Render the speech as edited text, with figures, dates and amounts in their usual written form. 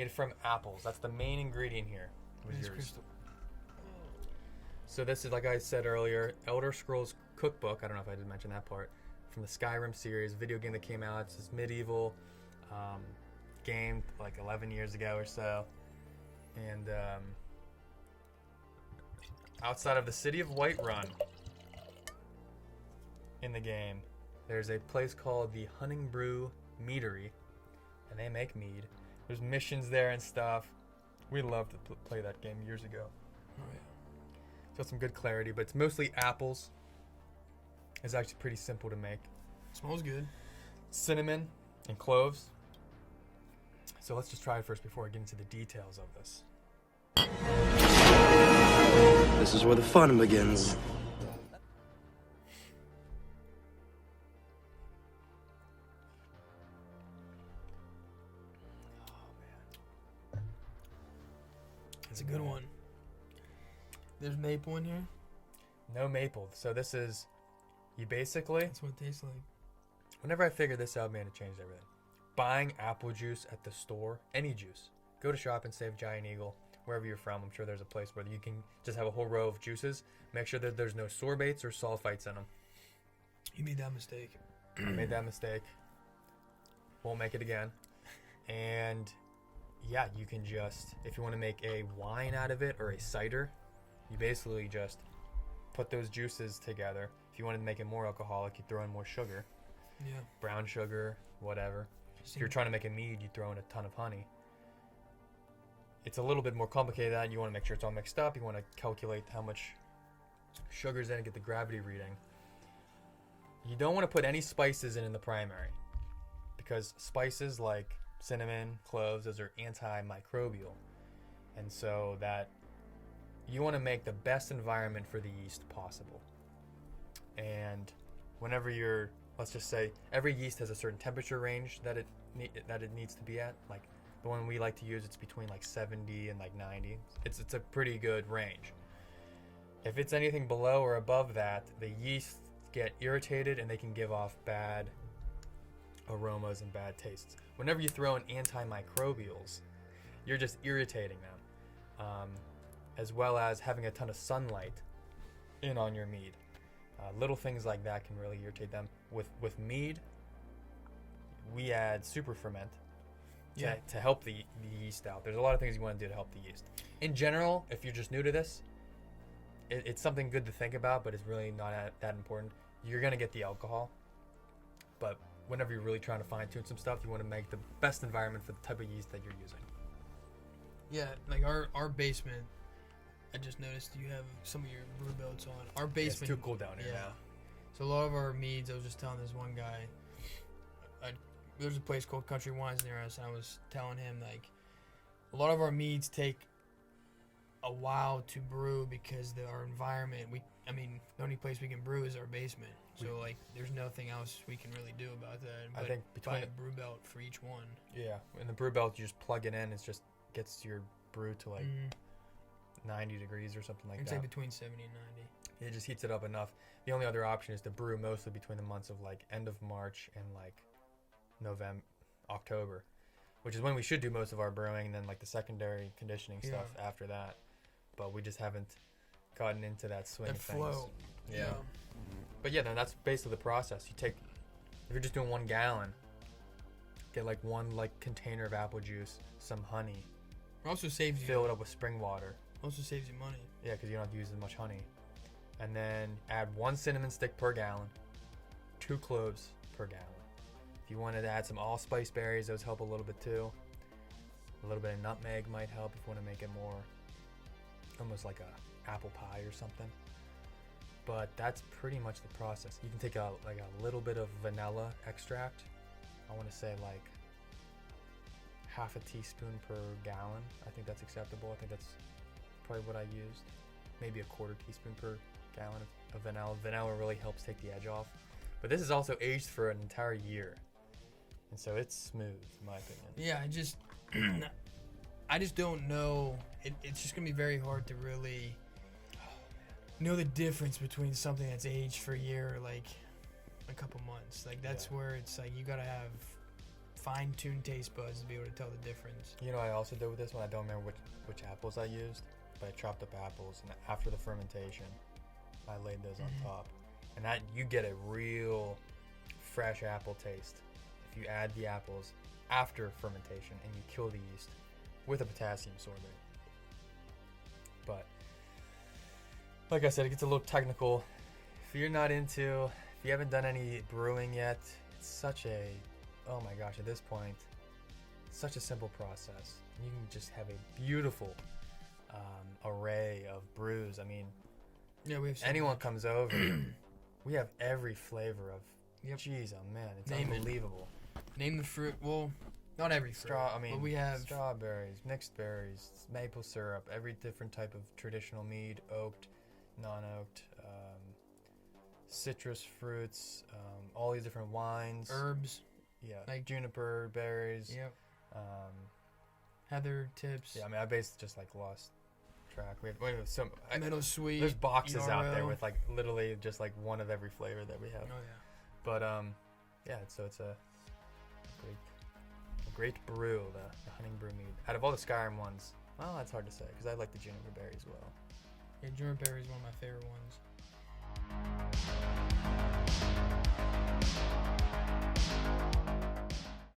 made from apples. That's the main ingredient here. Was yours. Crystal. So this is, like I said earlier, Elder Scrolls Cookbook. I don't know if I did mention that part. From the Skyrim series, video game that came out. It's this medieval game like 11 years ago or so. And outside of the city of Whiterun, in the game, there's a place called the Honningbrew Meadery, and they make mead. There's missions there and stuff. We loved to play that game years ago. Oh yeah. So it's some good clarity, but it's mostly apples. It's actually pretty simple to make. Smells good. Cinnamon and cloves. So let's just try it first before I get into the details of this. This is where the fun begins. It's a good one. There's maple in here. No maple. So this is, you basically, That's what it tastes like. whenever I figured this out, man, it changed everything. Buying apple juice at the store, any juice. Go to Shop and Save, Giant Eagle, wherever you're from. I'm sure there's a place where you can just have a whole row of juices. Make sure that there's no sorbates or sulfites in them. You made that mistake. I made that mistake. Won't make it again. And yeah, you can just, if you want to make a wine out of it or a cider, you basically just put those juices together. If you wanted to make it more alcoholic, you throw in more sugar. Yeah. Brown sugar, whatever. If you're trying to make a mead, you throw in a ton of honey. It's a little bit more complicated than that. You want to make sure it's all mixed up. You want to calculate how much sugar's in and get the gravity reading. You don't want to put any spices in the primary, because spices like cinnamon, cloves, those are antimicrobial. And so that you want to make the best environment for the yeast possible. And whenever you're, let's just say, every yeast has a certain temperature range that it needs to be at. Like the one we like to use, it's between like 70 and like 90. It's a pretty good range. If it's anything below or above that, the yeast get irritated and they can give off bad aromas and bad tastes. Whenever you throw in antimicrobials, you're just irritating them, as well as having a ton of sunlight in on your mead. Little things like that can really irritate them. With mead, we add super ferment to help the yeast out. There's a lot of things you want to do to help the yeast. In general, if you're just new to this, it's something good to think about, but it's really not that important. You're going to get the alcohol, but whenever you're really trying to fine-tune some stuff, you want to make the best environment for the type of yeast that you're using. Yeah, like our basement, I just noticed you have some of your brew belts on. Our basement, it's too cool down here now. So a lot of our meads, I was just telling this one guy, there's a place called Country Wines near us, and I was telling him, like, a lot of our meads take a while to brew because our environment, the only place we can brew is our basement. So, like, there's nothing else we can really do about that. But I think buy a brew belt for each one. Yeah, in the brew belt, you just plug it in. It just gets your brew to, like, 90 degrees or something like that. I'd say between 70 and 90. It just heats it up enough. The only other option is to brew mostly between the months of, like, end of March and, like, November, October, which is when we should do most of our brewing, and then, like, the secondary conditioning stuff after that. But we just haven't gotten into that swing of things. Flow. Yeah. But yeah, then that's basically the process. You take, if you're just doing 1 gallon, get like one like container of apple juice, some honey. It also saves you. Fill it up with spring water. Also saves you money. Yeah, because you don't have to use as much honey. And then add 1 cinnamon stick per gallon, 2 cloves per gallon. If you wanted to add some allspice berries, those help a little bit too. A little bit of nutmeg might help if you want to make it more, almost like a apple pie or something. But that's pretty much the process. You can take a little bit of vanilla extract. I want to say like half a teaspoon per gallon. I think that's acceptable. I think that's probably what I used. Maybe a quarter teaspoon per gallon of vanilla. Vanilla really helps take the edge off. But this is also aged for an entire year. And so it's smooth, in my opinion. Yeah, I just don't know. It's just going to be very hard to really know the difference between something that's aged for a year or like a couple months. Like that's where it's like you got to have fine-tuned taste buds to be able to tell the difference. You know what I also did with this one? I don't remember which apples I used, but I chopped up apples, and after the fermentation, I laid those on top. And that, you get a real fresh apple taste if you add the apples after fermentation and you kill the yeast with a potassium sorbate. But like I said, it gets a little technical. If you're not into, if you haven't done any brewing yet, it's such a, oh my gosh, at this point, such a simple process. You can just have a beautiful array of brews. I mean, Yeah, we have so anyone much. comes over, we have every flavor of. Yep. Jeez, oh man, it's Name it. unbelievable. Name the fruit. Well, not every fruit. But we have strawberries, mixed berries, maple syrup, every different type of traditional mead, oaked, non-oaked, citrus fruits, all these different wines. herbs. Yeah, like- juniper berries. Yep. Um, Heather tips. yeah, I mean, I basically just like lost track. We have some. Meadow sweet. There's boxes out there ERO. with like literally just like one of every flavor that we have. Oh yeah. But yeah, so it's a great brew, the Honningbrew Mead. Out of all the Skyrim ones, well, that's hard to say because I like the juniper berry as well. Yeah, juniper berry is one of my favorite ones.